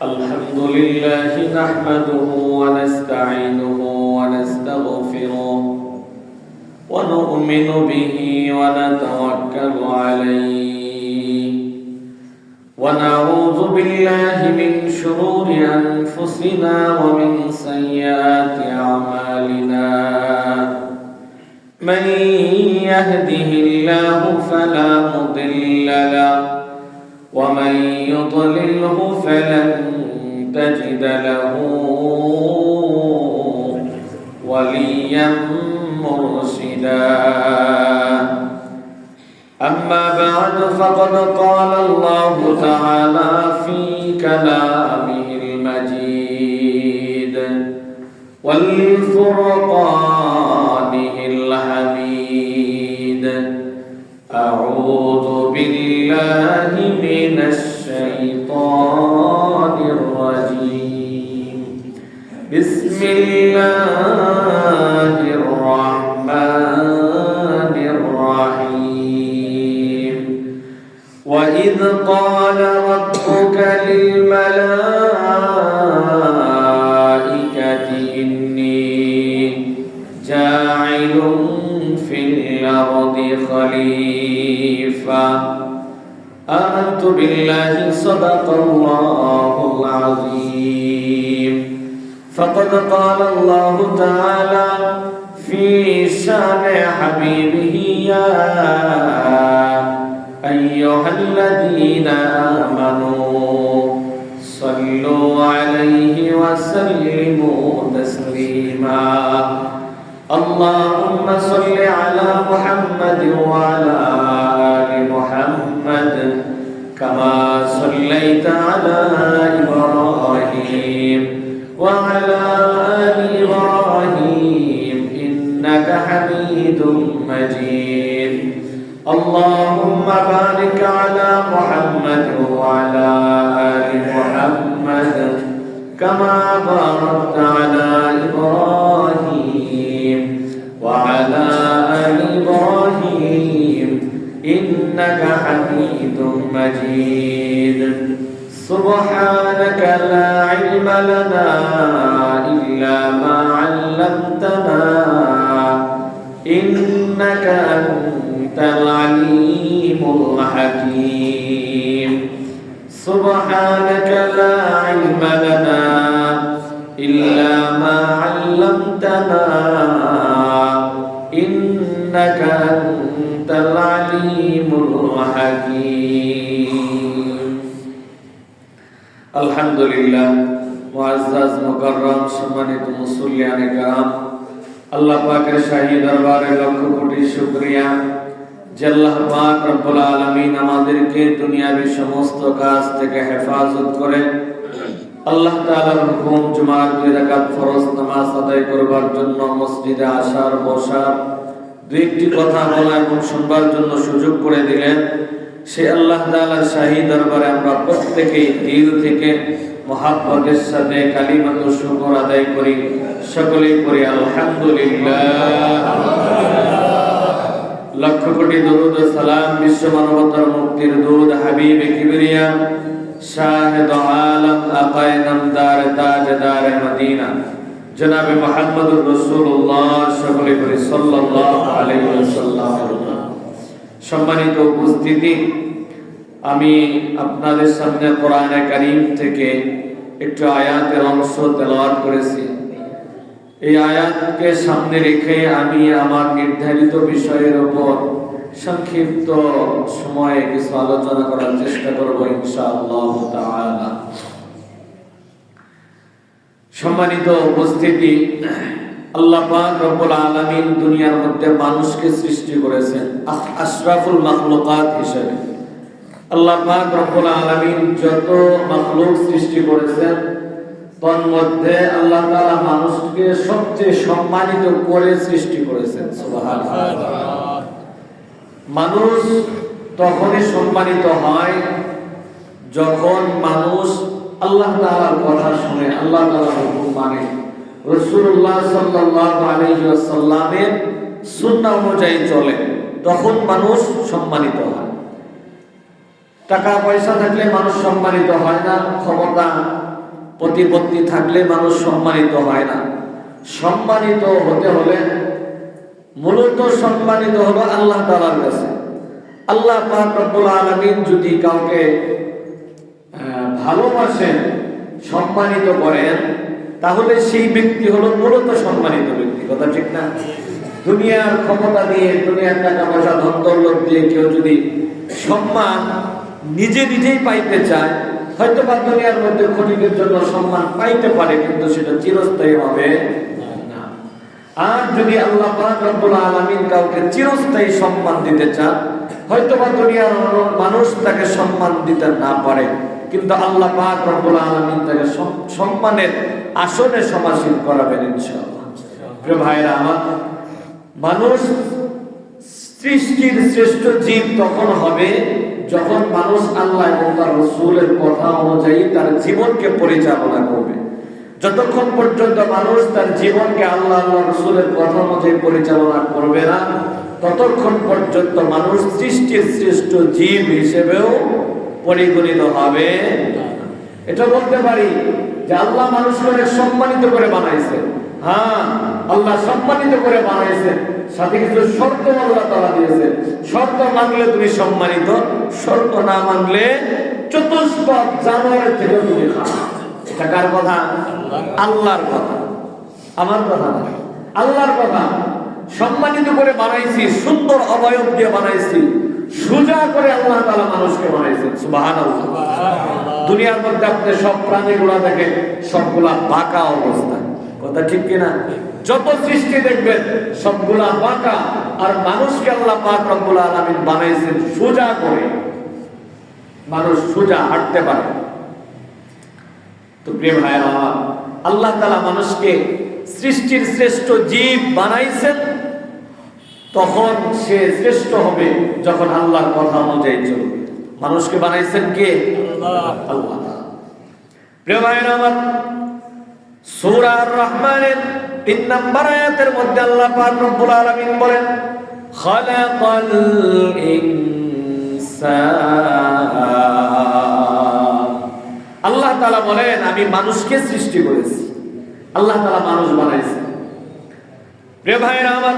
الحمد لله نحمده ونستعينه ونستغفره ونؤمن به ونتوكل عليه ونعوذ بالله من شرور أنفسنا ومن سيئات أعمالنا من يهده الله فلا مضل له ومن يضلله فلن تجد له وليا مرشدا أما بعد فقد قال الله تعالى في كلامه المجيد والفرقانه الحميد أعوذ بالله من الشيطان الرجيم بسم الله الرحمن الرحيم وإذ قال ربك للملائكة إني جاعل في الأرض خليفة آمنت بالله صدق الله العظيم فقد قال الله تعالى في شان حبيبه يا أيها الذين آمنوا صلوا عليه وسلموا تسليما اللهم صل على محمد وعلى آل محمد كما صليت على إبراهيم وعلى آل إبراهيم إنك حميد مجيد اللهم بارك على محمد وعلى آل محمد كما باركت على إبراهيم وعلى آل إبراهيم إنك حميد مجيد سبحانك لا علم لنا إلا ما علمتنا إنك أنت العليم الحكيم سبحانك لا علم لنا إلا ما علمتنا إنك أنت العليم الحكيم الحمد لله মুআজ্জাজ মুকাররম সম্মানিত মুসল্লিয়ান کرام আল্লাহ পাকের শাহী দরবারে লক্ষ কোটি শুকরিয়া যে আল্লাহ পাক রব্বুল আলামিন আমাদেরকে দুনিয়াবি সমস্ত কাজ থেকে হেফাজত করে আল্লাহ তাআলার হুকুম জুমার 2 রাকাত ফরজ নামাজ আদায় করবার জন্য মসজিদে আসার বসার দুইটি কথা বলা এবং শুনবার জন্য সুযোগ করে দিলেন সেই আল্লাহ তাআলার শাহী দরবারে আমরা প্রত্যেকেই দিল থেকে মুহাব্বতের সাথে কালিমাতুশ শুকর আদায় করি সকলেই পড়ি আলহামদুলিল্লাহ লক্ষ কোটি দরুদ ও সালাম বিশ্ব মানবতার মুক্তির দূত হাবিবে কিবরিয়া শাহিদ আলম আকায়ে নামদার তাজদার মদিনা জনাবে মুহাম্মদুর রাসূলুল্লাহ সকলেই পড়ি সাল্লাল্লাহু আলাইহি ওয়াসাল্লাম সম্মানিত উপস্থিতি আমি আপনাদের সামনে কোরআনে কারীম থেকে একটু আয়াতের অংশ তেলাওয়াত করেছি এই আয়াতকে সামনে রেখে আমি আমার নির্ধারিত বিষয়ের উপর সংক্ষিপ্ত সময়ে কিছু আলোচনা করার চেষ্টা করব ইনশাআল্লাহ তাআলা সম্মানিত উপস্থিতি আল্লাহ পাক রব্বুল আলামিন দুনিয়ার মধ্যে মানুষকে সৃষ্টি করেছেন আশরাফুল মাখলুকাত হিসেবে আল্লাহ পাক রব্বুল আলামিন যত মাখলুক সৃষ্টি করেছেন তার মধ্যে আল্লাহ তাআলা মানুষকে সবচেয়ে সম্মানিত করে সৃষ্টি করেছেন সুবহানাল্লাহ মানুষ তখনই সম্মানিত হয় যখন মানুষ আল্লাহ তাআলার কথা শুনে আল্লাহ তাআলার হুকুম মানে রাসূলুল্লাহ সাল্লাল্লাহু আলাইহি ওয়াসাল্লামের সুন্নাহ অনুযায়ী চলে তখন মানুষ সম্মানিত হয়। টাকা পয়সা থাকলে মানুষ সম্মানিত হয় না, ক্ষমতা প্রতিপত্তি থাকলে মানুষ সম্মানিত হয় না। সম্মানিত হতে হলে মূলত সম্মানিত হলো আল্লাহ তাআলার কাছে। আল্লাহ পাক রব্বুল আলামিন যদি কাউকে ভালোবাসেন, সম্মানিত করেন, তাহলে সেই ব্যক্তি হলো মূলত সম্মানিত ব্যক্তি। কথা ঠিক না? দুনিয়ার ক্ষমতা দিয়ে, দুনিয়ার টাকা পয়সা, ধন দৌলত দিয়ে কেউ যদি সম্মান নিজেই পাইতে চায়, হয়তো বা দুনিয়ার মধ্যে ক্ষণিকের জন্য সম্মান পাইতে পারে, কিন্তু সেটা চিরস্থায়ী হবে না। আর যদি আল্লাহ পাক রব্বুল আলামিন কাউকে চিরস্থায়ী সম্মান দিতে চান, হয়তো বা দুনিয়ার মানুষ তাকে সম্মান দিতে না পারে, কিন্তু আল্লাহ পাক রব্বুল আলামিন তাকে সম্মানের আসনে সমাসীন করাবেন ইনশাআল্লাহ। প্রিয় ভাইরা আমার, মানুষ সৃষ্টির শ্রেষ্ঠ জীব তখন হবে যখন মানুষ আল্লাহ এবং তার রাসূলের কথা অনুযায়ী তার জীবনকে পরিচালনা করবে। যতক্ষণ পর্যন্ত মানুষ তার জীবনকে আল্লাহ এবং রাসূলের কথা অনুযায়ী পরিচালনা করবে না, ততক্ষণ পর্যন্ত মানুষ সৃষ্টির শ্রেষ্ঠ জীব হিসেবেও পরিগণিত হবে। এটা বলতে পারি যে আল্লাহ মানুষকে অনেক সম্মানিত করে বানাইছে। হ্যাঁ, আল্লাহ সম্মানিত করে বানাইছে, সাথে কিছু শর্ত আল্লাহ তাআলা দিয়েছে। শর্ত মানলে তুমি সম্মানিত, শর্ত না মানলে চতুষ্পদ জানোয়ারের থেকে তুমি খারাপ। এটা কার কথা? আল্লাহর কথা, আমার কথা না, আল্লাহর কথা। সম্মানিত করে বানাইছি, সুন্দর অবয়ব দিয়ে বানাইছি, সোজা করে আল্লাহ তাআলা মানুষকে বানাইছেন। সুবহানাল্লাহ। দুনিয়ার মধ্যে আপনি সব প্রাণীগুলা দেখেন, সবগুলা বাঁকা অবস্থায়। কথা ঠিক কিনা? যত সৃষ্টি দেখবেন সবগুলা বাঁকা, আর মানুষকে আল্লাহ পাক রব্বুল আলামিন বানাইছেন সোজা করে, মানুষ সোজা হাঁটতে পারে। তো প্রিয় ভাইরা, আল্লাহ তাআলা মানুষকে সৃষ্টির শ্রেষ্ঠ জীব বানাইছেন, তখন সে শ্রেষ্ঠ হবে যখন আল্লাহর কথা অনুযায়ী চলবে। মানুষকে বানাইছেন কে? আল্লাহ। প্রিয় ভাইরা আমার, সূরা আর-রহমানের ৩ নম্বর আয়াতের মধ্যে আল্লাহ পাক রব্বুল আলামিন বলেন, খালাকাল ইনসান। আল্লাহ তাআলা বলেন, আমি মানুষকে সৃষ্টি করেছি। আল্লাহ তাআলা মানুষ বানাইছে। প্রিয় ভাইরা আমার,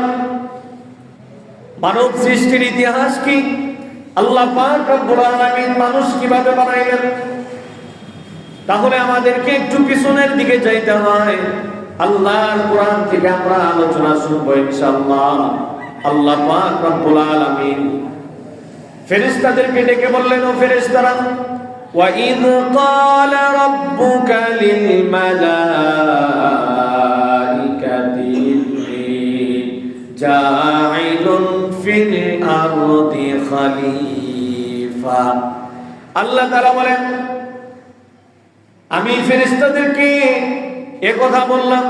মানব সৃষ্টির ইতিহাস কি? আল্লাহ পাক রব্বুল আলামিন মানুষ কিভাবে বানাইলেন? তাহলে আমাদেরকে একটু পিছনের দিকে যাইতে হয়। আল্লাহর কোরআন থেকে আমরা আলোচনা শুনবো ইনশাআল্লাহ। আল্লাহ পাক রব্বুল আলামিন ফেরেশতাদেরকে ডেকে বললেন, ও ফেরেশতারা, ওয়া ইয ক্বালা রাব্বুকা লিল মালাইকাতি জাইলুন ফিল আরদি খলিফা। আল্লাহ তাআলা বলেন, আমি ফেরেশতাদেরকে কথা বললাম,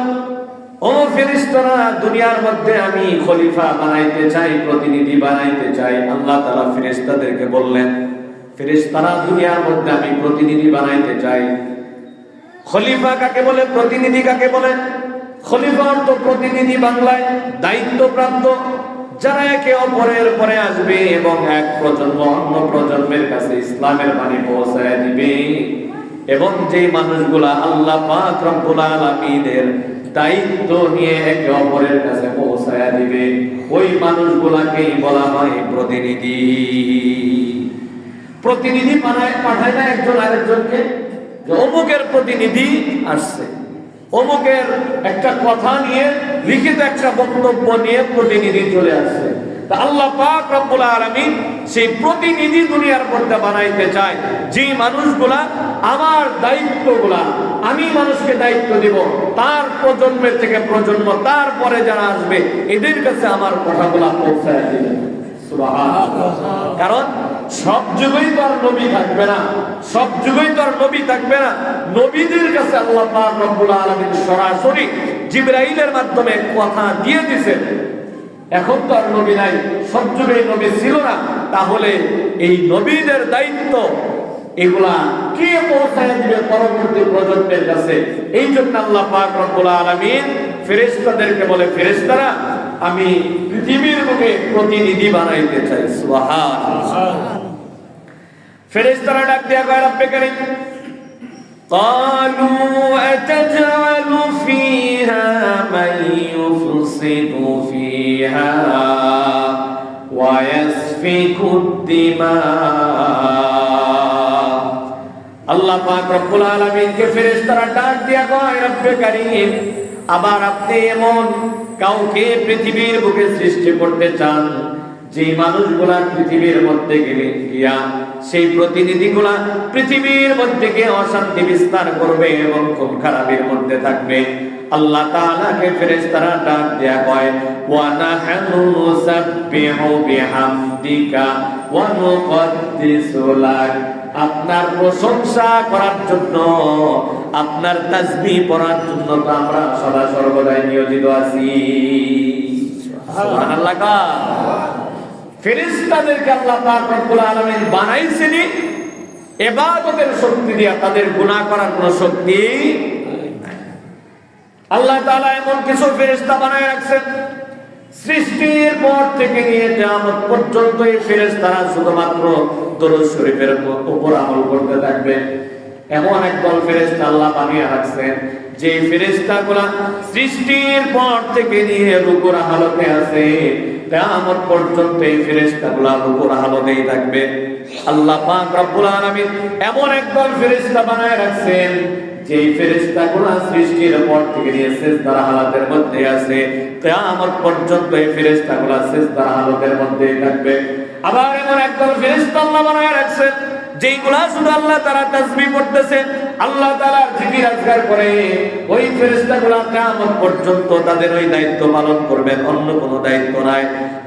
ও ফেরেশতারা, দুনিয়ার মধ্যে আমি খলিফা বানাইতে চাই, প্রতিনিধি বানাইতে চাই। আল্লাহ তাআলা ফেরেশতাদেরকে বললেন, ফেরেশতারা, দুনিয়ার মধ্যে আমি প্রতিনিধি বানাইতে চাই। খলিফা কাকে বলে? প্রতিনিধি কাকে বলে? খলিফা অর্থ প্রতিনিধি, বাংলায় দায়িত্বপ্রাপ্ত, যারা একে অপরের পরে আসবে এবং এক প্রজন্ম অন্য প্রজন্মের কাছে ইসলামের বাণী পৌঁছায় দিবে। এবং যে মানুষগুলা আল্লাহ পাক রব্বুল আলামিনের দায়িত্ব নিয়ে একে অপরের কাছে পৌঁছায় দিবে, ওই মানুষগুলাকেই বলা হয় প্রতিনিধি। প্রতিনিধি পাঠায় না একজন আরেকজনকে, যে অমুকের প্রতিনিধি আসছে, অমুকের একটা কথা নিয়ে, লিখিত একটা বক্তব্য নিয়ে প্রতিনিধি চলে আসছে। তা আল্লাহ পাক রব্বুল আলামিন সেই প্রতিনিধি দুনিয়ার মধ্যে বানাইতে চায়, যে মানুষগুলা আমার দায়িত্বগুলা, আমি মানুষকে দায়িত্ব দিব, তার প্রজন্মের থেকে প্রজন্ম, তারপরে যারা আসবে, এদের কাছে আমার কথাগুলা পৌঁছায় দিবে। সুবহানাল্লাহ। কারণ সব যুগেই তো আর নবী থাকবে না, সব যুগেই তো আর নবী থাকবে না। নবীদের কাছে আল্লাহ পাক রব্বুল আলামিন সরাসরি জিবরাইলের মাধ্যমে কথা দিয়ে দিয়েছেন। এখন তো আর নবী নাই, সব যুগে নবী ছিল না, তাহলে এই নবীদের দায়িত্ব এগুলা কে পৌঁছায় দিবে পরবর্তী প্রজন্মের কাছে? এই জন্য আল্লাহ পাক রব্বুল আলামিন ফেরেশতাদেরকে বলে, ফেরেশতারা, আমি পৃথিবীর বুকে প্রতিনিধি বানাইতে চাই। সুবহানাল্লাহ। ফেরেশতারা ডাক দিয়া কয়, রব্বে কারীম, ক্বালু ইউফসিদু ফিহা ওয়া ইয়াসফিকুদ দিমা। আল্লাহ পাক রব্বুল আলামিনকে ফেরেশতারা ডাক দিয়া কয়, রব্বে কারীম, আবার আপনি এমন কাউকে পৃথিবীর বুকে সৃষ্টি করতে চান যে মানুষগুলা পৃথিবীর মধ্যে গিয়া সেই প্রতিনিধিগুলা পৃথিবীর মধ্যে গিয়ে অশান্তি বিস্তার করবে এবং খুব খারাপের মধ্যে থাকবে। আল্লাহ তাআলাকে ফেরেশতারা ডাক দেয়া কয়, ওয়া নাহনু নুসাব্বিহু বিহামদিকা ওয়া নুকদ্দিসু লাক। আপনার প্রশংসা করার জন্য, আপনার তাসবিহ পড়ার জন্য তো আমরা সদা সর্বদাই নিয়োজিত আছি। সুবহানাল্লাহ। ফেরেশতাদেরকে আল্লাহ পাক রব্বুল আলামিন বানাইছেন ইবাদতের শক্তি দিয়া, তাদের গুনাহ করার কোনো শক্তি নাই। আল্লাহ তাআলা এমন কিছু ফেরেশতা বানায় রাখছেন, সৃষ্টির পর থেকে নিয়ে কিয়ামত পর্যন্ত এই ফেরেশতারা শুধুমাত্র দরুদ শরীফের উপর আমল করতে থাকবে। এমন একদল ফেরেশতা আল্লাহ বানিয়ে রাখছেন যে ফেরেশতাগুলা সৃষ্টির পর থেকে নিয়ে রুকুর হালতে আছে, কিয়ামত পর্যন্ত এই ফেরেশতাগুলা রুকুর হালতেই থাকবে। আল্লাহ পাক রব্বুল আলামিন এমন একদল ফেরেশতা বানায় রাখছেন যে ফেরেশতাগুলা সৃষ্টির পর থেকে নিয়ে সিজদার হালাতের মধ্যে আছে, কিয়ামত পর্যন্ত এই ফেরেশতাগুলা সিজদার হালাতের মধ্যেই থাকবে। আবার এমন একদল ফেরেশতা আল্লাহ বানায় রাখছেন যেগুলা শুধু আল্লাহ তাআলা তাসবিহ পড়তেছে, আল্লাহ তাআলার জিকির আজকার করে, ওই ফেরেশতাগুলা কিয়ামত পর্যন্ত তাদের ওই দায়িত্ব পালন করবেন, অন্য কোনো দায়িত্ব নাই।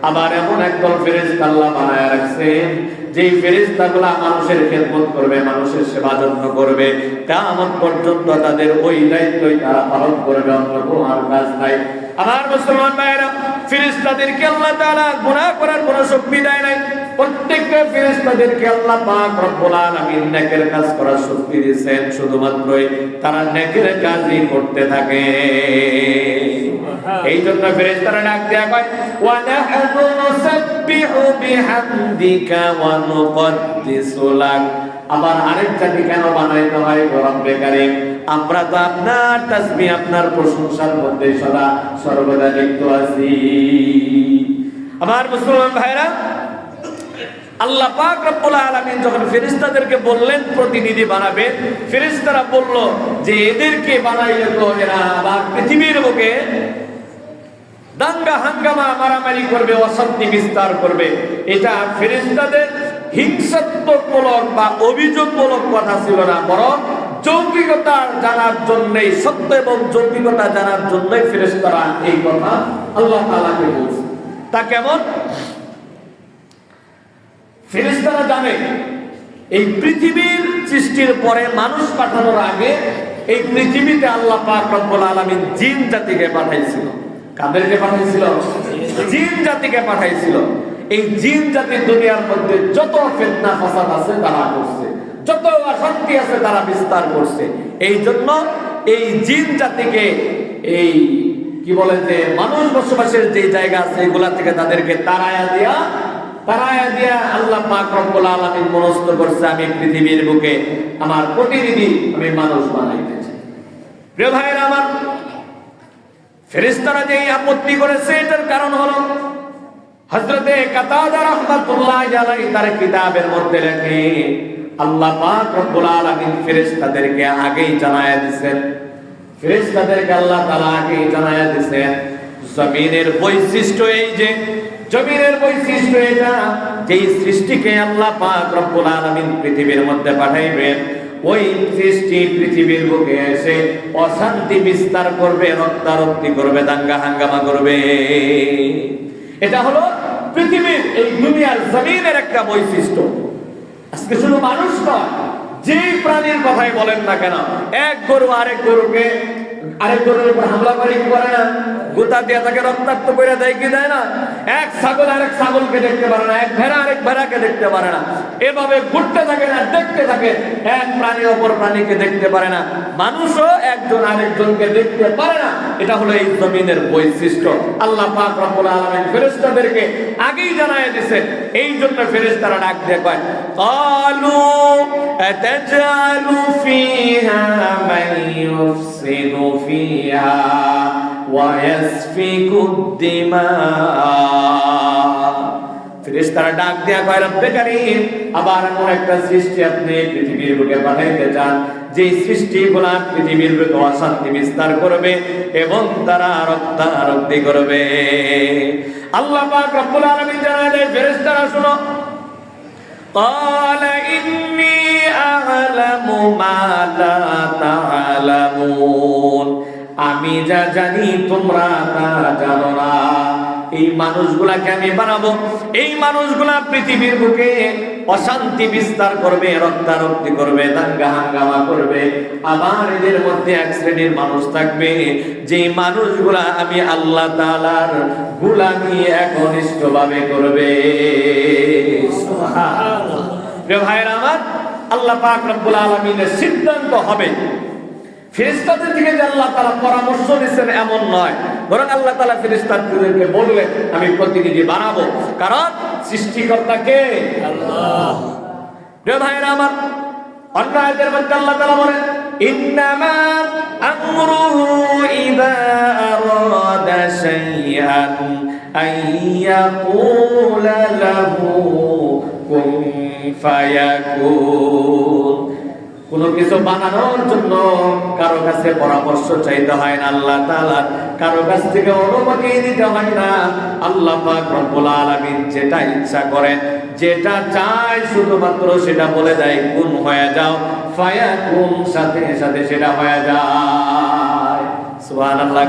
আবার এমন একদল ফেরেশতা আল্লাহ বানায় রাখছেন যেই ফেরেশতাগুলা মানুষের খেদমত করবে, মানুষের সেবা যত্ন করবে, কিয়ামত পর্যন্ত তাদের ওই দায়িত্বই তারা পালন করবে, অন্য কোনো আর কাজ নাই। আমার মুসলমান ভাইরা, ফেরেশতাদেরকে আল্লাহ তাআলা গুনাহ করার কোনো শক্তি দেয় নাই। প্রত্যেকটা ফেরেশতাদেরকে আল্লাহ পাক রব্বুল আলামিন নেকের কাজ করার শক্তি দিয়েছেন, শুধুমাত্রই তারা নেকের কাজই করতে থাকে। এই জন্য ফেরেশতারা ডাক দেয়া কয়, ওয়া নাহনু নুসাব্বিহু বিহামদিকা ওয়া নুকদ্দিসু লাক। আবার আরেক জাতি কেন বানাইতে হয়, রব্বে কারীম, আমরা তো আপনার তাসবিহ, আপনার প্রশংসার মধ্যে সদা সর্বদা লিপ্ত আছি। আমার মুসলমান ভাইরা, আল্লাহ পাক রব্বুল আলামিন যখন ফেরেশতাদেরকে বললেন প্রতিনিধি বানাবে, ফেরেশতারা বলল যে এদেরকে বানাইলে তো এরা আবার পৃথিবীর বুকে দাঙ্গা হাঙ্গামা মারামারি করবে, অশান্তি বিস্তার করবে। এটা ফেরেশতাদের হিংসাত্মকমূলক বা অভিযোগমূলক কথা ছিল না, বরং যৌক্তিকতা জানার জন্যই, সত্য এবং যৌক্তিকতা জানার জন্যই ফেরেশতারা এই কথা আল্লাহ তাআলাকে বলছে। তা কেমন? ফেরেশতারা জানে এই পৃথিবীর সৃষ্টির পরে, মানুষ পাঠানোর আগে এই পৃথিবীতে আল্লাহ পাক রব্বুল আলামিন জিন জাতিকে পাঠাইছিল। কাদেরকে পাঠাইছিল? জিন জাতিকে পাঠাইছিল। এই জিন জাতি দুনিয়ার মধ্যে যত ফিতনা ফাসাদ আছে তারা করছে, যত অশান্তি আছে তারা বিস্তার করছে। এই জন্য এই জিন জাতিকে, এই কি বলে যে মানুষ বসবাসের যে জায়গা আছে এগুলা থেকে তাদেরকে তাড়ায়া দিয়া আল্লাহ পাক রব্বুল আলামিন মনস্থ করছে, আমি পৃথিবীর বুকে আমার প্রতিনিধি আমি মানুষ বানাইতেছি। প্রিয় ভাইরা আমার, ফেরেশতারা যে আপত্তি করেছে এটার কারণ হলো হযরতে কাতাদা রাহমাতুল্লাহি আলাইহি তার কিতাবের মধ্যে লেখে, আল্লাহ পাক রব্বুল আলামিন ফেরেশতাদেরকে আগেই জানায়া দিয়েছেন, ফেরেশতাদেরকে আল্লাহ তাআলা আগেই জানায়া দিয়েছেন জমিনের বৈশিষ্ট্য, এই যে জমিনের বৈশিষ্ট্য এটা, যেই সৃষ্টিকে আল্লাহ পাক রব্বুল আলামিন পৃথিবীর মধ্যে পাঠাইবেন, ওই সৃষ্টি পৃথিবীর বুকে এসে অশান্তি বিস্তার করবে, রক্তারক্তি করবে, দাঙ্গা হাঙ্গামা করবে। এটা হলো পৃথিবীর, এই দুনিয়ার জমিনের একটা বৈশিষ্ট্য। আজকে শুধু মানুষ নয়, যেই প্রাণীর কথাই বলেন না কেন, এক গরু আরেক গরুর উপর হামলা করে কি করে না, গোতা দিয়ে তাকে রক্তাক্ত করে দেয় কি দেয় না, এক ছাগল আরেক ছাগলকে দেখতে পারে না, এক ভেড়া আরেক ভেড়াকে দেখতে পারে না, এভাবে ঘুরতে থাকে না, দেখতে থাকে, এক প্রাণী অপর প্রাণীকে দেখতে পারে না, মানুষও একজন আরেকজনকে দেখতে পারে না। এটা হলো এই জমিনের বৈশিষ্ট্য। আল্লাহ পাক রব্বুল আলামিন ফেরেশতাদেরকে আগেই জানায় দিয়েছেন। এই জন্য ফেরেশতারা ডাক দিয়ে কয়, ক্বালু আতাজআলু ফিহা মান ইউফসিদু ফিহা ওয়া ইয়াসফিকুদ দিমা। ফেরেশতারা ডাক দেয়া কয়, রব্বে কারীম, আবার এমন একটা সৃষ্টি আপনি পৃথিবীর বুকে পাঠাইতে চান যে সৃষ্টিগুলা পৃথিবীর বুকে অশান্তি বিস্তার করবে এবং তারা রক্তারক্তি করবে। আল্লাহ পাক রব্বুল আলামিন জানায় দেয়, ফেরেশতারা শুনো, قال إني أعلم ما لا تعلمون, আমি যা জানি তোমরা তা জানো না। এই মানুষগুলাকে আমি বানাবো, এই মানুষগুলা পৃথিবীর বুকে অশান্তি বিস্তার করবে, রক্তারক্তি করবে, দাঙ্গা হাঙ্গামা করবে। আবার এদের মধ্যে এক শ্রেণীর মানুষ থাকবে যে মানুষগুলা আমি আল্লাহ তাআলার গোলামি একনিষ্ঠভাবে করবে। সুবহানাল্লাহ। প্রিয় ভাইরা আমার, আল্লাহ পাক রব্বুল আলামিনের সিদ্ধান্ত হবে, ফেরেশতাদের থেকে যে আল্লাহ তাআলা পরামর্শ দিয়েছেন এমন নয়, বরং আল্লাহ তাআলা ফেরেশতাদেরকে বললেন আমি প্রতিনিধি বানাবো, কারণ সৃষ্টিকর্তা কে? আল্লাহ। প্রিয় ভাইরা আমার, অন্য আয়াতের মধ্যে আল্লাহ তাআলা বলেন, ইন্নামা আমরুহু ইযা আরাদা শাইআন আইয়াকুলা লাহু কুন ফায়াকুন। কোন কিছু বানানোর জন্য কারো কাছে পরামর্শ চাইতে হয় না আল্লাহ তাআলা, কারো কাছ থেকে অনুমতি নিতে হয় না। আল্লাহ পাক রব্বুল আলামিন যেটা ইচ্ছা করেন, যেটা চায় শুধুমাত্র সেটা বলে দেয়, কুন হয়ে যাও, ফায়াকুন, সাথে সাথে সেটা হয়ে যায়। সুবহানাল্লাহ।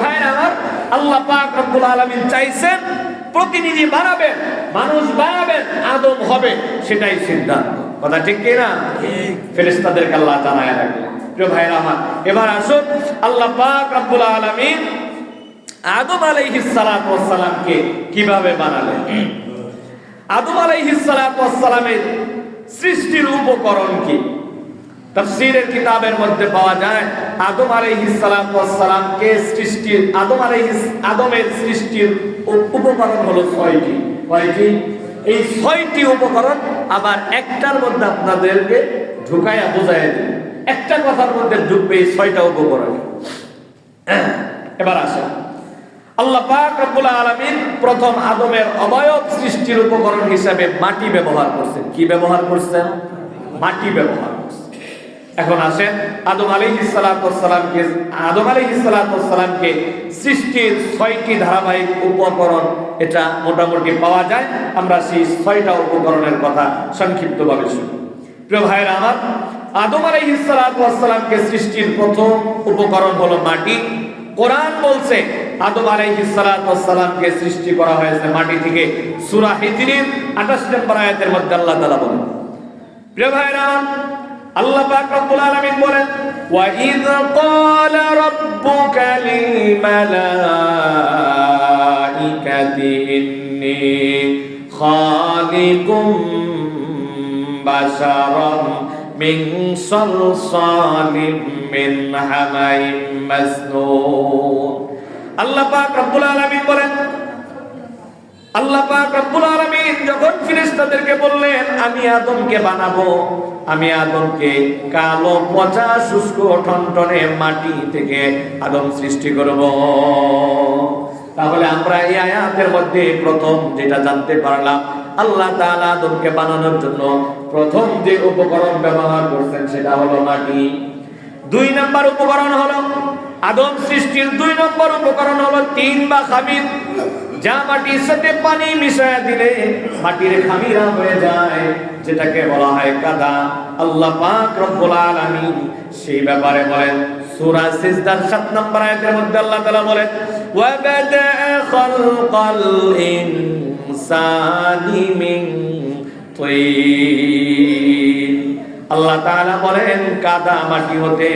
ভাইরা আমার, আল্লাহ পাক রব্বুল আলামিন চাইছেন প্রতিনিধি বানাবেন, মানুষ বানাবেন, আদম হবে, সেটাই সিদ্ধান্ত। কথা ঠিক কি না? ফেরেশতাদেরকে আল্লাহ জানায় রাখলেন। প্রিয় ভাইরা আমার, এবার আসুন আল্লাহ পাক রব্বুল আলামিন আদম আলাইহিস সালাতু ওয়াস সালামকে কিভাবে বানালেন। আদম আলাইহিস সালাতু ওয়াস সালামের সৃষ্টির উপকরণ কি? তাফসীরের কিতাবের মধ্যে পাওয়া যায় আদম আলাইহিস সালাতু ওয়াস সালামকে সৃষ্টির আদমের সৃষ্টির উপকরণ হলো 6টি। কয়টি? এই 6টি উপকরণ। আবার একটার মধ্যে আপনাদেরকে ঢুকাইয়া বুঝাইয়া দিই, একটা কথার মধ্যে ঢুকবে এই 6টা উপকরণ। এবার আসেন, আল্লাহ পাক রব্বুল আলামিন প্রথম আদমের অবয়ব সৃষ্টির উপকরণ হিসাবে মাটি ব্যবহার করছেন। কি ব্যবহার করছেন? মাটি ব্যবহার করছেন। এখন আসেন, আদম আলাইহিস সালামকে সৃষ্টির 6টি ধারাবাহিক উপকরণ এটা মোটামুটি পাওয়া যায়। আমরা সেই 6টা উপকরণের কথা সংক্ষিপ্তভাবে শুনি। প্রিয় ভাইরা আমার, আদম আলাইহিস সালামকে সৃষ্টির প্রথম উপকরণ হলো মাটি। কোরআন বলছে আদম আলাইহিস সালামকে সৃষ্টি করা হয়েছে মাটি থেকে। সূরা হিজরির 28 নম্বর আয়াতের মধ্যে আল্লাহ তাআলা বলেন। প্রিয় ভাইরা, আল্লাহ পাক রব্বুল আলামিন বলেন, ওয়া ইয ক্বালা রাব্বুকা লিল মালাইকাতি ইন্নী খালিকুম বাশারাম মিন সালসালিম মিন হামাইম মাসনুন। আল্লাহ পাক রব্বুল আলামিন বলেন, আল্লাহ পাক রব্বুল আলামিন যখন ফেরেশতাদেরকে বললেন আমি আদমকে বানাবো, আমি আদমকে কালো পচা শুষ্ক ঠনঠনে মাটি থেকে আদম সৃষ্টি করব, তাহলে আমরা এই আয়াতের মধ্যে প্রথম যেটা জানতে পারলাম, আল্লাহ তাআলা আদমকে বানানোর জন্য প্রথম যে উপকরণ ব্যবহার করছেন সেটা হলো মাটি। 2 নম্বর উপকরণ হলো আদম সৃষ্টির 2 নম্বর উপকরণ হলো তিন বা খামির, যা মাটির সাথে পানি মিশিয়ে দিলে মাটির খামিরা হয়ে যায়, যেটাকে বলা হয় কাদা। আল্লাহ পাক রব্বুল আলামিন সেই ব্যাপারে বলেন সূরা সিজদার 7 নম্বর আয়াতের মধ্যে আল্লাহ তাআলা বলেন, ওয়া বাদা খালকাল ইনসানি মিন তিন। আল্লাহ তাআলা বলেন কাদা মাটি হতে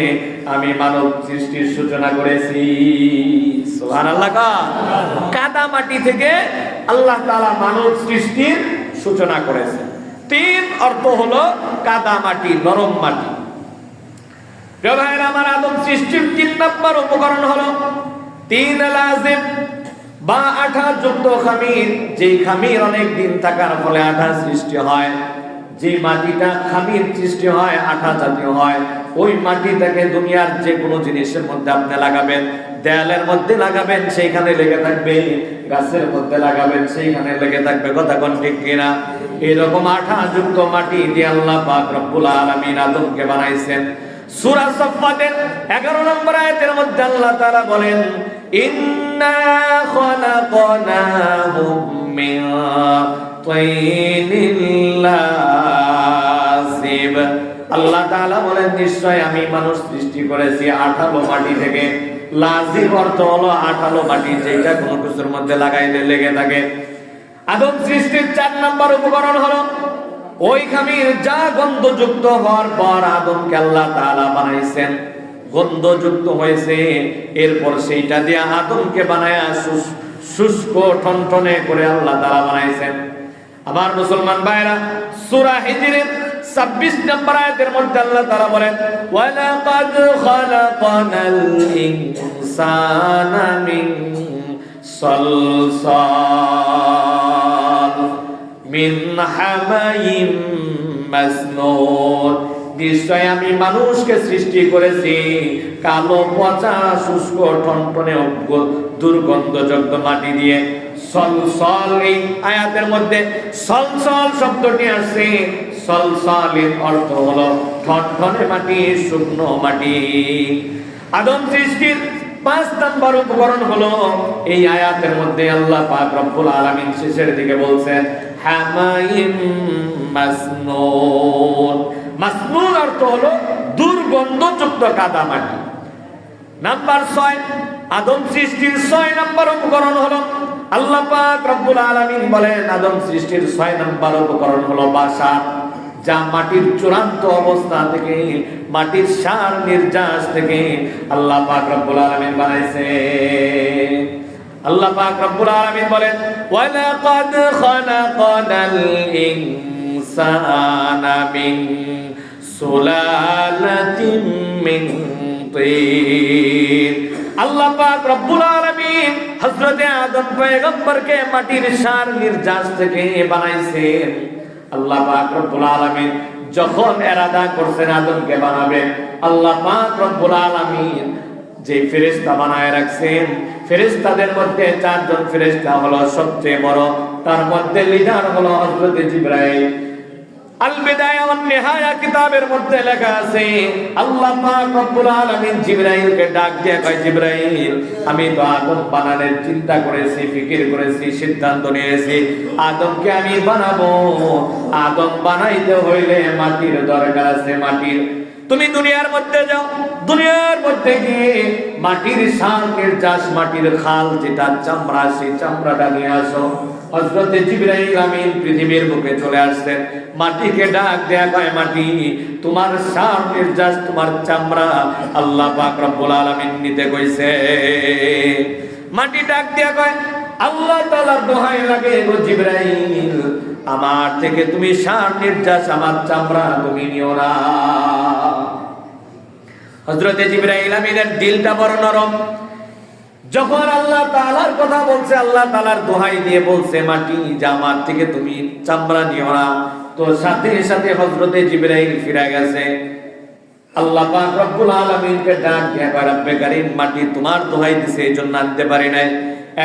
আমি মানব সৃষ্টির সূচনা করেছি। সুবহানাল্লাহ। কাদা মাটি থেকে আল্লাহ তাআলা মানব সৃষ্টির সূচনা করেছেন। 3 অর্থ হলো কাদা মাটি, নরম মাটি। প্রিয় ভাইরা আমার, আদম সৃষ্টির 3 নম্বর উপকরণ হলো 3 লাজিম বা আঠা যুক্ত খামির। যেই খামির অনেক দিন থাকার ফলে আঠা সৃষ্টি হয়, যে মাটিটা খামির সৃষ্টি হয়, আঠা জাতীয় হয়, ওই মাটিটাকে দুনিয়ার যে কোনো জিনিসের মধ্যে আপনি লাগাবেন, দেয়ালের মধ্যে লাগাবেন সেইখানে লেগে থাকবে, গাছের মধ্যে লাগাবেন সেইখানে লেগে থাকবে। কথা কোন ঠিক কিনা? এরকম আঠাযুক্ত মাটি দিয়ে আল্লাহ পাক রব্বুল আলামিন আদমকে বানাইছেন। সূরা সাফফাতের 11 নম্বর আয়াতের মধ্যে আল্লাহ তাআলা বলেন, ইন্না খালাকনাহুম মিন তাইনিল লাযিব। আল্লাহ তাআলা বলেন, নিশ্চয় আমি মানুষ সৃষ্টি করেছি আঠালো মাটি থেকে। লাযিব অর্থ হলো আঠালো মাটি, যেটা কোনো কিছুর মধ্যে লাগাইলে লেগে থাকে। আদম সৃষ্টির 4 নম্বর উপকরণ হলো ওই খামির, যা গন্ধযুক্ত হওয়ার পর আদমকে আল্লাহ তাআলা বানাইছেন। গন্ধযুক্ত হয়েছে, এরপর সেইটা দিয়ে আদমকে বানায়া শুষ্ক টনটনে করে আল্লাহ তাআলা বানাইছেন। আমার মুসলমান ভাইরা, সূরা হিজরের 26 নম্বর আয়াতের মধ্যে আল্লাহ তাআলা বলেন, ওয়ালাকাদ খালাকনাল ইনসানা মিন সালসাল মিন হামাইম মাসনুন। নিশ্চয় আমি মানুষকে সৃষ্টি করেছি কালো পচা শুষ্ক টনটনে দুর্গন্ধযুক্ত মাটি দিয়ে। সলসল, এই আয়াতের মধ্যে সলসল শব্দটি আসছে। সলসলের অর্থ হলো টনটনে মাটি, শুকনো মাটি। আদম সৃষ্টির 5 নম্বর উপকরণ হলো এই আয়াতের মধ্যে আল্লাহ পাক রব্বুল আলামিন শেষের দিকে বলছেন হামাইম মাসনুন। মাসনুন অর্থ হলো দুর্গন্ধযুক্ত কাদা মাটি। নাম্বার 6, আদম সৃষ্টির 6 নম্বর উপকরণ হলো আল্লাহ পাক রব্বুল আলামিন বলেন, আদম সৃষ্টির 6 নম্বর উপকরণ হলো বাসা, যা মাটির চূড়ান্ত অবস্থা থেকে, মাটির সার নির্যাস থেকে আল্লাহ পাক রব্বুল আলামিন বানাইছে। আল্লাহ পাক রব্বুল আলামিন বলেন, ওয়ালাকাদ খালাকনাল ইনসানা মিন সুলালাতিন মিন তিন। আল্লাহ পাক রব্বুল আলামিন হযরত আদম পয়গম্বরকে মাটির সার নির্যাস থেকে বানাইছেন। আল্লাহ পাক রব্বুল আলামিন যখন ইরাদা করছেন আদমকে বানাবেন, আল্লাহ পাক রব্বুল আলামিন যে ফেরেশতা বানায় রাখছেন, ফেরেশতাদের মধ্যে 4 জন ফেরেশতা হলো সবচেয়ে বড়। তার মধ্যে লিডার হলো হযরত জিবরাইল। আল বিদায়া ওয়ান নিহায়া কিতাবের মধ্যে লেখা আছে, আল্লাহ পাক রব্বুল আলামিন জিবরাইলকে ডাক দিয়ে কয়, জিবরাইল, আমি তো আদম বানানোর চিন্তা করেছি, ফিকির করেছি, সিদ্ধান্ত নিয়েছি, আদমকে আমি বানাবো। আদম বানাইতে হইলে মাটির দরকার আছে, মাটির। তুমি দুনিয়ার মধ্যে যাও, দুনিয়ার মধ্যে গিয়ে মাটির সার নির্যাস, মাটির খাল যেটা চামড়া, সেই চামড়াটা নিয়ে আসো। হযরত জিবরাইল আমিন পৃথিবীর বুকে চলে আসছেন। মাটিকে ডাক দেয়া কয়, মাটি, তোমার সার নির্যাস, তোমার চামড়া আল্লাহ পাক রব্বুল আলামিন নিতে কইছে। মাটি ডাক দেয়া কয়, আল্লাহ তাআলার দোহাই লাগে গো জিবরাইল, আমার থেকে তুমি সার নির্যাস, আমার চামড়া তুমি নিও না। হযরত জিবরাইল আমিনের দিলটা বড় নরম। যখন আল্লাহ তাআলার কথা বলছে, আল্লাহ তাআলার দোহাই দিয়ে বলছে, মাটি, যা আমার থেকে তুমি চামড়া নিও না, তো সাথে সাথে হযরত জিবরাইল ফিরে গেছে। আল্লাহ পাক রব্বুল আলামিনকে ডাক দিয়ে কয়, রব্বে কারীম, মাটি তোমার দোহাই দিছে, এইজন্য আনতে পারি নাই।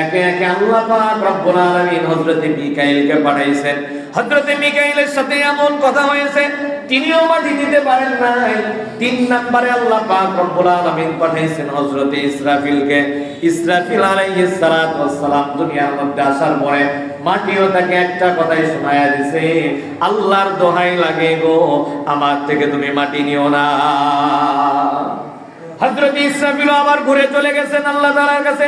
একে একে আল্লাহ পাক রব্বুল আলামিন হযরত মিকাইলকে পাঠাইছেন। হযরত মিকাইলের সাথে এমন কথা হয়েছে, তিনিও মাটি দিতে পারেন নাই। 3 নম্বরে আল্লাহ পাক রব্বুল আলামিন পাঠাইছেন হযরত ইসরাফিলকে। ইসরাফিল আলাইহিস সালাতু ওয়াস সালাম দুনিয়ার মধ্যে আসার পরে মাটিও তাকে একটা কথাই শোনায়া দিছে, আল্লাহর দোহাই লাগে গো, আমার থেকে তুমি মাটি নিও না। হযরত ইসরাফিল আবার ঘুরে চলে গেছেন আল্লাহ তাআলার কাছে।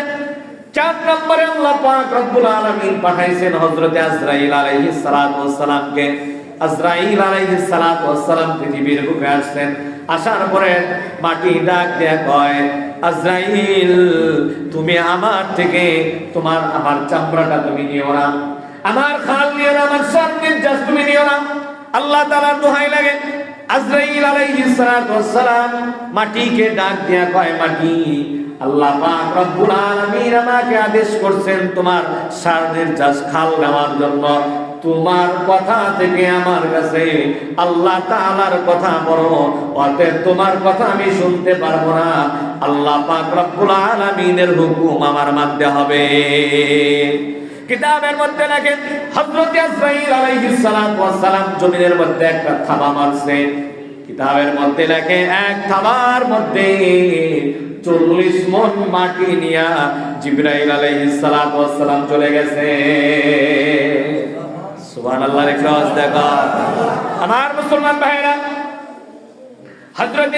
4 নম্বরে আল্লাহ পাক রব্বুল আলামিন পাঠাইছেন হযরত আজরাইল আলাইহিস সালাতু ওয়াস সালামকে। আজরাইল আলাইহিস সালাতু ওয়াস সালাম পৃথিবীর বুকে আসছেন। আসার পরে মাটি ডাক দেয়া কয়, আজরাইল, তুমি আমার থেকে আমার চামড়াটা তুমি নিও না, আমার খাল নিও না, আমার সার নির্যাস তুমি নিও না। আল্লাহ তাআলার দোহাই লাগে। আজরাইল আলাইহিস সালাতু ওয়াস সালাম মাটিকে ডাক দেয়া কয়, মাটি, আল্লাহ পাক রব্বুল আলামিন আমাকে আদেশ করছেন তোমার সার নির্যাস খাল নেওয়ার জন্য। তোমার কথা থেকে আমার কাছে আল্লাহ তাআলার কথা বড়, অতএব তোমার কথা আমি শুনতে পারবো না। আল্লাহ পাক রব্বুল আলামিনের হুকুম আমার মানতে হবে। কিতাবের মধ্যে লেখেন হযরত আজরাইল আলাইহিস সালাতু ওয়াস সালাম জমিনের মধ্যে একটা থাবা মারছে। কিতাবের মধ্যে লেখে এক থাবার মধ্যে 40 মণ মাটি নিয়া জিবরাইল আলাইহিস সালাতু ওয়াস সালাম চলে গেছে। সুবহানাল্লাহ। রেখাস দেখা আমার মুসলমান ভাইরা, হযরত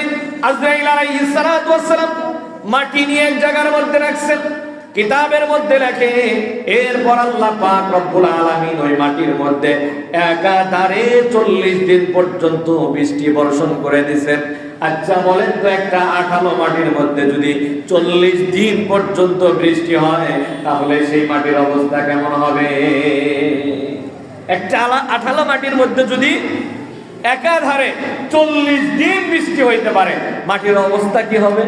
আজরাইল আলাইহিস সালাতু ওয়াস সালাম মাটি নিয়ে এক জায়গার মধ্যে রাখছেন। কিতাবের মধ্যে লেখে এরপর আল্লাহ পাক রব্বুল আলামিন ওই মাটির মধ্যে একাধারে 40 দিন পর্যন্ত বৃষ্টি বর্ষণ করে দিয়েছেন। আচ্ছা বলেন তো, একটা আঠালো মাটির মধ্যে যদি 40 দিন পর্যন্ত বৃষ্টি হয় তাহলে সেই মাটির অবস্থা কেমন হবে? একটা আঠালো মাটির মধ্যে যদি একাধারে 40 দিন বৃষ্টি হইতে পারে, মাটির অবস্থা কি হবে?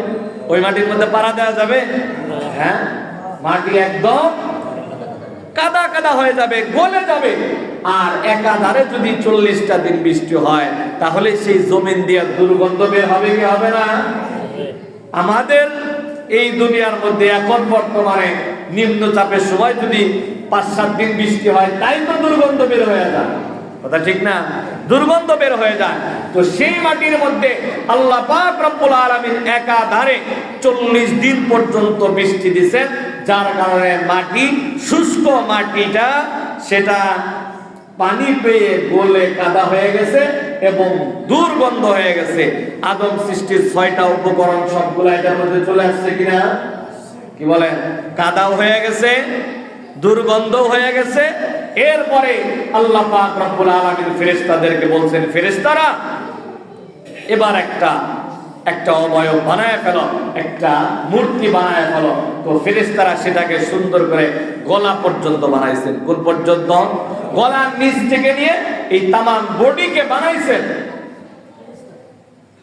ওই মাটির মধ্যে পাড়া দেওয়া যাবে? হ্যাঁ, মাটি একদম কাদা কাদা হয়ে যাবে, গলে যাবে। আর একাধারে যদি 40টা দিন বৃষ্টি হয় তাহলে সেই জমিন দিয়ে দুর্গন্ধ বের হবে কি হবে না? আমাদের এই দুনিয়ার মধ্যে এখন বর্তমানে নিম্নচাপের সময় যদি 5-7 দিন বৃষ্টি হয় তাই তো দুর্গন্ধ বের হয়ে যায়, কথা ঠিক না? দুর্গন্ধ বের হয়ে যায়। তো সেই মাটির মধ্যে আল্লাহ পাক রব্বুল আলামিন একাধারে 40 দিন পর্যন্ত বৃষ্টি দিয়েছেন, যার কারণে মাটি, শুষ্ক মাটিটা সেটা পানি পেয়ে গলে কাদা হয়ে গেছে এবং দুর্গন্ধ হয়ে গেছে। আদম সৃষ্টির 6টা উপকরণ সবগুলো এটার মধ্যে চলে আসছে কিনা? কি বলেন? কাদাও হয়ে গেছে, দুর্গন্ধ হয়ে গেছে। এরপরে আল্লাহ পাক রব্বুল আলামিন ফেরেশতাদেরকে বলছেন, ফেরেশতারা এবার একটা অবয়ব বানায় ফেলো, একটা মূর্তি বানায় ফেলো। তো ফেরেশতারা সেটাকে সুন্দর করে গলা পর্যন্ত বানাইছেন। কোন পর্যন্ত? গলার নিচ থেকে নিয়ে এই তামাম বডিকে বানাইছেন।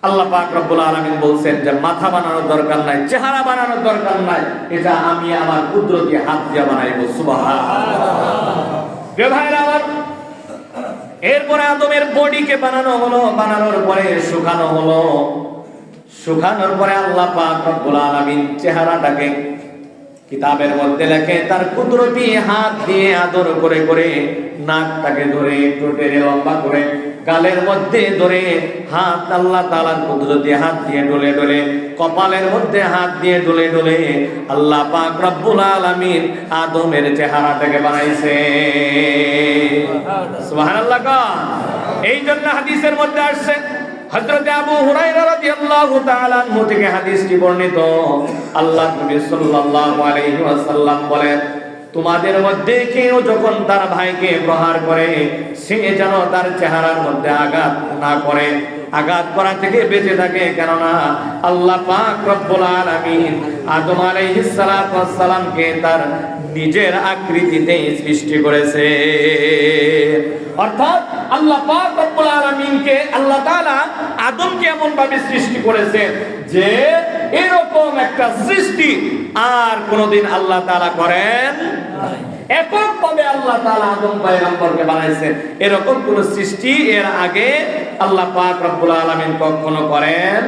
আল্লাহ পাক রব্বুল আলামিন বলছেন যে মাথা বানানোর দরকার নাই, চেহারা বানানোর দরকার নাই, এটা আমি আমার কুদরতি হাত দিয়ে বানাইব। সুবহানাল্লাহ। এরপরে আদমের বডিকে বানানো হলো, বানানোর পরে শুকানো হলো। শুকানোর পরে আল্লাহ পাক রব্বুল আলামিন চেহারাটাকে কিতাবের মধ্যে লেখে তার কুদরতি হাত দিয়ে আদর করে করে নাকটাকে ধরে ঠোঁটের লম্বা করে গালের মধ্যে ধরে হাত আল্লাহ তাআলার কুদরতি হাত দিয়ে ডলে ডলে কপালের মধ্যে হাত দিয়ে ডলে ডলে আল্লাহ পাক রব্বুল আলামিন আদমের চেহারাটাকে বানাইছে। সুবহানাল্লাহ। এই জন্য হাদিসের মধ্যে আসছে, হযরত আবু হুরায়রা রাদিয়াল্লাহু তাআলা আনহু থেকে হাদিসটি বর্ণিত, আল্লাহর নবী সাল্লাল্লাহু আলাইহি ওয়াসাল্লাম বলেন, তোমাদের মধ্যে কেউ যখন তার ভাইকে প্রহার করে সে যেন তার চেহারার মধ্যে আঘাত না করে, আঘাত করা থেকে বেঁচে থাকে। কেননা আল্লাহ পাক রব্বুল আলামিন আদম আলাইহিস সালাতু ওয়াস সালামকে তার নিজের আকৃতিতে সৃষ্টি করেছে। অর্থাৎ আল্লাহ পাক রব্বুল আলামিনকে আল্লাহ তাআলা আদমকে এমন ভাবে সৃষ্টি করেছেন যে এরকম একটা সৃষ্টি আর কোনদিন আল্লাহ তাআলা করেন নাই। এককভাবে আল্লাহ তাআলা আদম পয়গম্বরকে বানাইছেন, এরকম কোন সৃষ্টি এর আগে আল্লাহ পাক রব্বুল আলামিন কখনো করেন